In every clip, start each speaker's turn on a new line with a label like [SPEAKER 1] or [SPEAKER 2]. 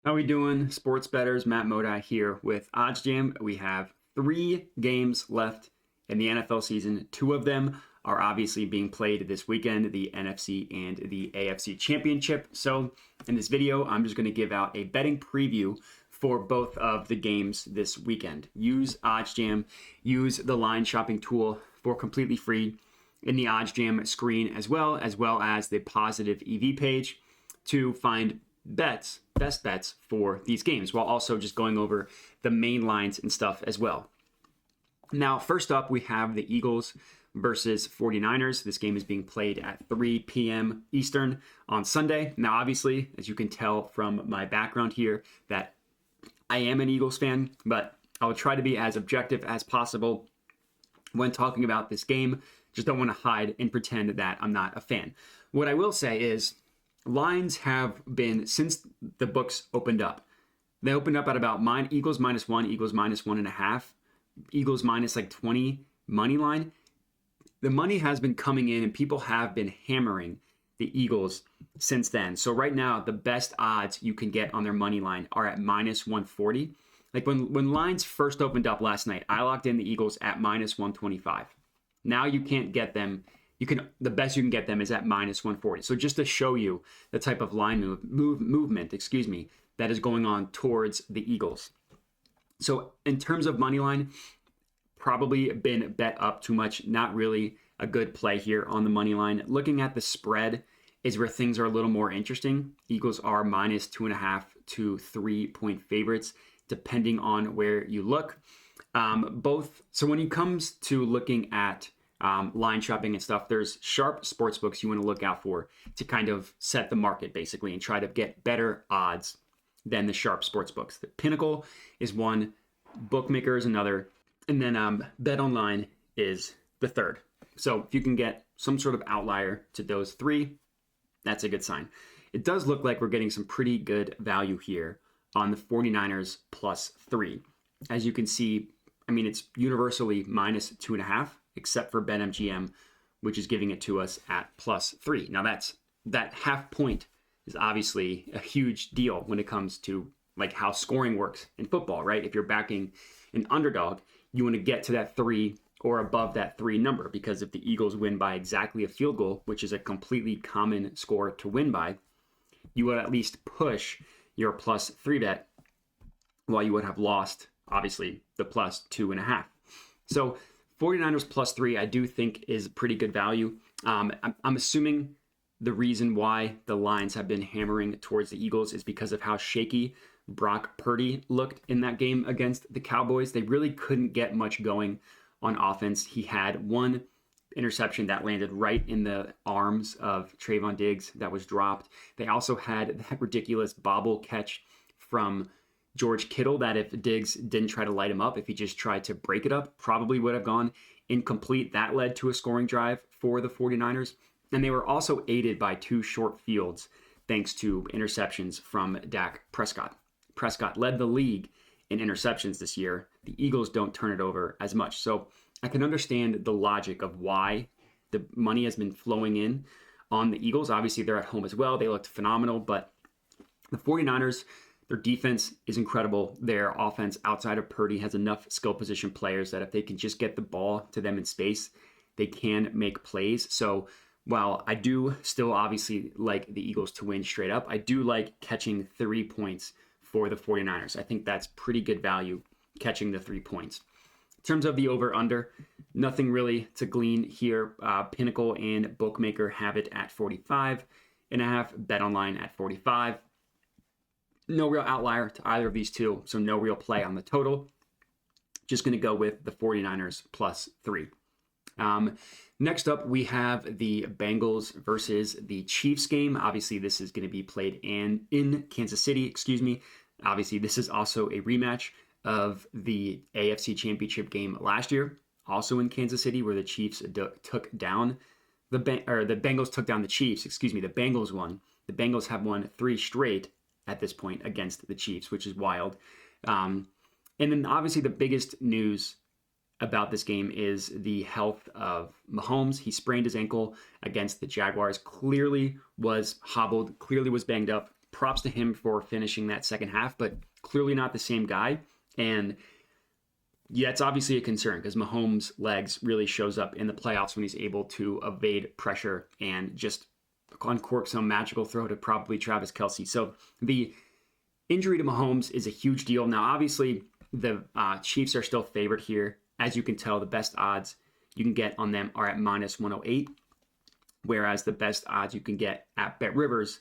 [SPEAKER 1] How we doing, sports bettors? Matt Modi here with OddsJam. We have 3 games left in the NFL season. 2 of them are obviously being played this weekend, the NFC and the AFC Championship. So in this video, I'm just going to give out a betting preview for both of the games this weekend. Use OddsJam, use the line shopping tool for completely free in the OddsJam screen, as well as the Positive EV page to find best bets for these games, while also just going over the main lines and stuff as well. Now, first up, we have the Eagles versus 49ers. This game is being played at 3 p.m. Eastern on Sunday. Now, obviously, as you can tell from my background here, that I am an Eagles fan, but I will try to be as objective as possible when talking about this game. Just don't want to hide and pretend that I'm not a fan. What I will say is, lines have been, since the books opened up, they opened up at about Eagles -1, Eagles -1.5, Eagles minus like 20 money line. The money has been coming in and people have been hammering the Eagles since then. So right now, the best odds you can get on their money line are at -140. Like when lines first opened up last night, I locked in the Eagles at -125. Now you can't get them. The best you can get them is at -140. So just to show you the type of line movement, that is going on towards the Eagles. So in terms of money line, probably been bet up too much. Not really a good play here on the money line. Looking at the spread is where things are a little more interesting. Eagles are -2.5 to 3-point favorites, depending on where you look. So when it comes to looking at line shopping and stuff, there's sharp sports books you want to look out for to kind of set the market basically and try to get better odds than the sharp sports books. The Pinnacle is one, Bookmaker is another, and then Bet Online is the third. So if you can get some sort of outlier to those 3, that's a good sign. It does look like we're getting some pretty good value here on the 49ers +3. As you can see, it's universally -2.5, except for BetMGM, which is giving it to us at +3. Now that half point is obviously a huge deal when it comes to like how scoring works in football, right? If you're backing an underdog, you want to get to that 3 or above that 3 number, because if the Eagles win by exactly a field goal, which is a completely common score to win by, you would at least push your +3 bet, while you would have lost, obviously, the +2.5. So 49ers +3, I do think is pretty good value. I'm assuming the reason why the lines have been hammering towards the Eagles is because of how shaky Brock Purdy looked in that game against the Cowboys. They really couldn't get much going on offense. He had one interception that landed right in the arms of Trayvon Diggs that was dropped. They also had that ridiculous bobble catch from George Kittle that if Diggs didn't try to light him up, if he just tried to break it up, probably would have gone incomplete. That led to a scoring drive for the 49ers. And they were also aided by 2 short fields thanks to interceptions from Dak Prescott. Prescott led the league in interceptions this year. The Eagles don't turn it over as much. So I can understand the logic of why the money has been flowing in on the Eagles. Obviously, they're at home as well. They looked phenomenal, but the 49ers, their defense is incredible. Their offense outside of Purdy has enough skill position players that if they can just get the ball to them in space, they can make plays. So while I do still obviously like the Eagles to win straight up, I do like catching 3 points for the 49ers. I think that's pretty good value, catching the 3 points. In terms of the over-under, nothing really to glean here. Pinnacle and Bookmaker have it at 45.5, Bet Online at 45. No real outlier to either of these two, so no real play on the total. Just going to go with the 49ers +3. Next up, we have the Bengals versus the Chiefs game. Obviously, this is going to be played in Kansas City, Obviously, this is also a rematch of the AFC Championship game last year, also in Kansas City, where the Chiefs took down the Bengals took down the Chiefs. The Bengals won. The Bengals have won 3 straight at this point against the Chiefs, which is wild. And then obviously the biggest news about this game is the health of Mahomes. He sprained his ankle against the Jaguars, clearly was hobbled, clearly was banged up props to him for finishing that second half, but clearly not the same guy. And yeah, it's obviously a concern because Mahomes' legs really shows up in the playoffs when he's able to evade pressure and just uncork some magical throw to probably Travis Kelce. So the injury to Mahomes is a huge deal. Now, obviously, the Chiefs are still favored here. As you can tell, the best odds you can get on them are at minus 108, whereas the best odds you can get at Bet Rivers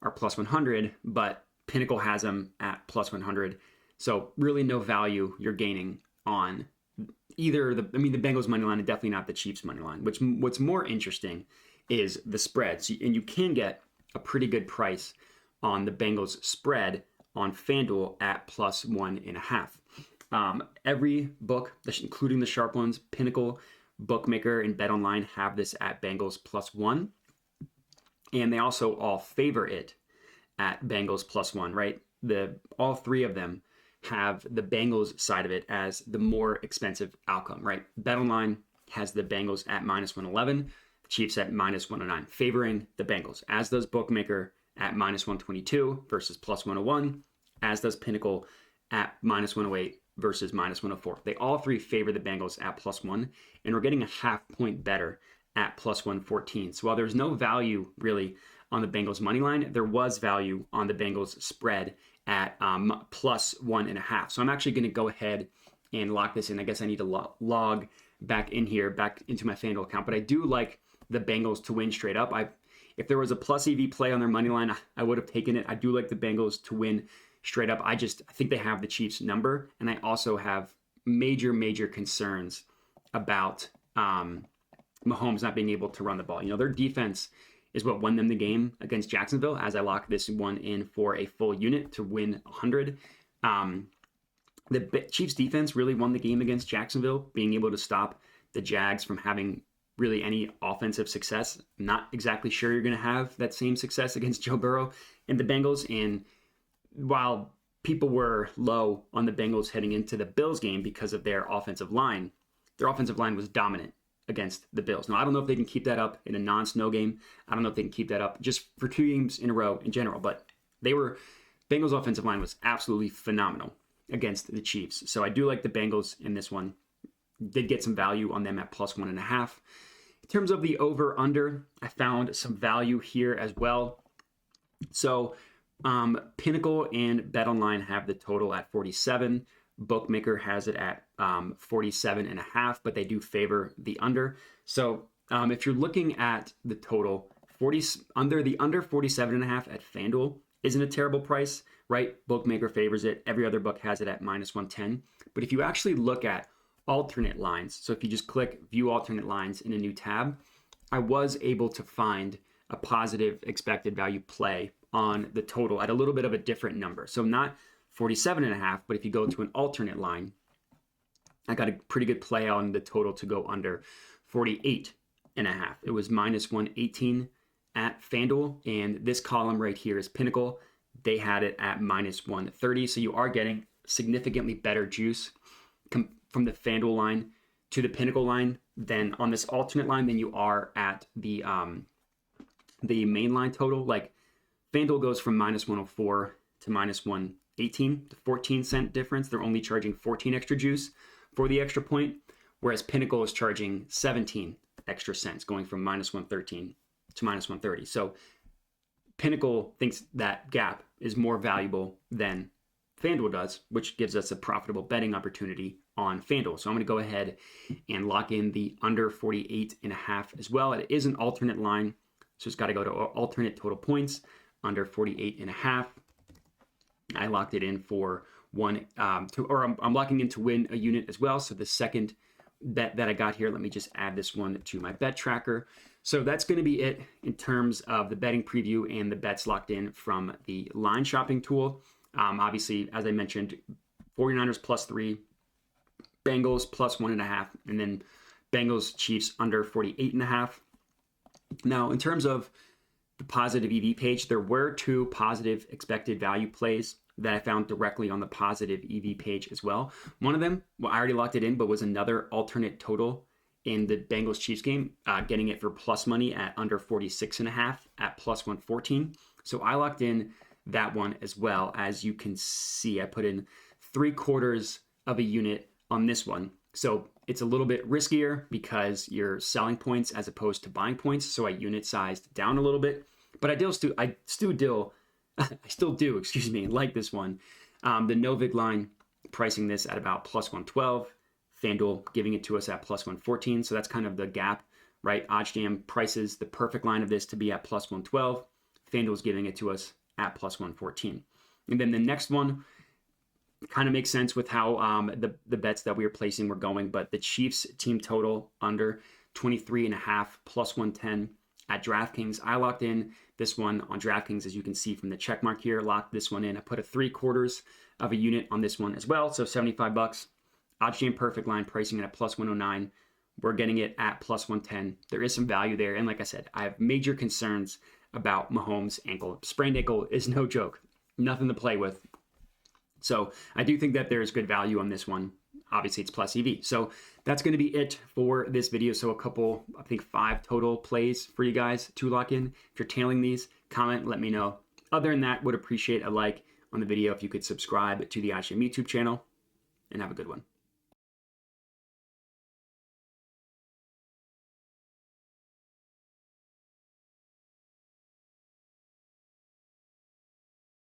[SPEAKER 1] are plus 100, but Pinnacle has them at plus 100. So really no value you're gaining on either the Bengals money line and definitely not the Chiefs money line. What's more interesting is the spreads, and you can get a pretty good price on the Bengals spread on FanDuel at plus 1.5. Every book, including the sharp ones, Pinnacle, Bookmaker, and BetOnline have this at Bengals plus 1, and they also all favor it at Bengals plus 1. Right, all three of them have the Bengals side of it as the more expensive outcome, right? BetOnline has the Bengals at minus 111, the Chiefs at minus 109, favoring the Bengals, as does Bookmaker at minus 122 versus plus 101, as does Pinnacle at minus 108 versus minus 104. They all three favor the Bengals at plus 1, and we're getting a half point better at plus 114. So while there's no value really on the Bengals money line, there was value on the Bengals spread at plus 1.5. So I'm actually going to go ahead and lock this in. I guess I need to log back into my FanDuel account, but I do like the Bengals to win straight up. If there was a plus EV play on their money line, I would have taken it. I do like the Bengals to win straight up. I think they have the Chiefs number, and I also have major concerns about Mahomes not being able to run the ball. Their defense is what won them the game against Jacksonville, as I locked this one in for a full unit to win 100. The Chiefs defense really won the game against Jacksonville, being able to stop the Jags from having really any offensive success. Not exactly sure you're going to have that same success against Joe Burrow and the Bengals. And while people were low on the Bengals heading into the Bills game because of their offensive line was dominant against the Bills. Now, I don't know if they can keep that up in a non-snow game. I don't know if they can keep that up just for 2 games in a row in general, but Bengals offensive line was absolutely phenomenal against the Chiefs. So I do like the Bengals in this one. Did get some value on them at plus 1.5. In terms of the over-under, I found some value here as well. So Pinnacle and BetOnline have the total at 47. Bookmaker has it at 47.5, but they do favor the under. So if you're looking at the total, under 47.5 at FanDuel isn't a terrible price, right? Bookmaker favors it. Every other book has it at minus 110. But if you actually look at alternate lines, so if you just click view alternate lines in a new tab, I was able to find a positive expected value play on the total at a little bit of a different number. So not 47.5, but if you go to an alternate line, I got a pretty good play on the total to go under 48.5. It was minus 118 at FanDuel, and this column right here is Pinnacle. They had it at minus 130, so you are getting significantly better juice from the FanDuel line to the Pinnacle line than on this alternate line than you are at the main line total. Like FanDuel goes from minus 104 to minus 118, the 14-cent difference. They're only charging 14 extra juice for the extra point, whereas Pinnacle is charging 17 extra cents, going from minus 113 to minus 130. So Pinnacle thinks that gap is more valuable than FanDuel does, which gives us a profitable betting opportunity on FanDuel. So I'm going to go ahead and lock in the under 48.5 as well. It is an alternate line, so it's got to go to alternate total points, under 48.5. I locked it in for I'm locking in to win a unit as well. So the second bet that I got here, let me just add this one to my bet tracker. So that's going to be it in terms of the betting preview and the bets locked in from the line shopping tool. Obviously, as I mentioned, 49ers plus 3, Bengals plus 1.5, and then Bengals Chiefs under 48.5. Now, in terms of the positive EV page, there were 2 positive expected value plays that I found directly on the positive EV page as well. One of them, I already locked it in, but was another alternate total in the Bengals Chiefs game, getting it for plus money at under 46.5 at plus 114. So I locked in that one as well. As you can see, I put in 3/4 of a unit on this one. So it's a little bit riskier because you're selling points as opposed to buying points. So I unit sized down a little bit, but I still do, like this one. The Novig line pricing this at about +112. FanDuel giving it to us at +114. So that's kind of the gap, right? OddsJam prices the perfect line of this to be at +112. FanDuel's giving it to us at +114. And then the next one kind of makes sense with how the bets that we were placing were going, but the Chiefs team total under 23.5 +110 at DraftKings. I locked in this one on DraftKings, as you can see from the check mark here. Locked this one in. I put a 3/4 of a unit on this one as well, so $75. OddsJam perfect line pricing it at +109. We're getting it at +110. There is some value there, and like I said, I have major concerns about Mahomes' ankle. Sprained ankle is no joke. Nothing to play with. So I do think that there's good value on this one. Obviously, it's plus EV. So that's going to be it for this video. So a couple, I think 5 total plays for you guys to lock in. If you're tailing these, comment, let me know. Other than that, would appreciate a like on the video if you could subscribe to the OddsJam YouTube channel, and have a good one.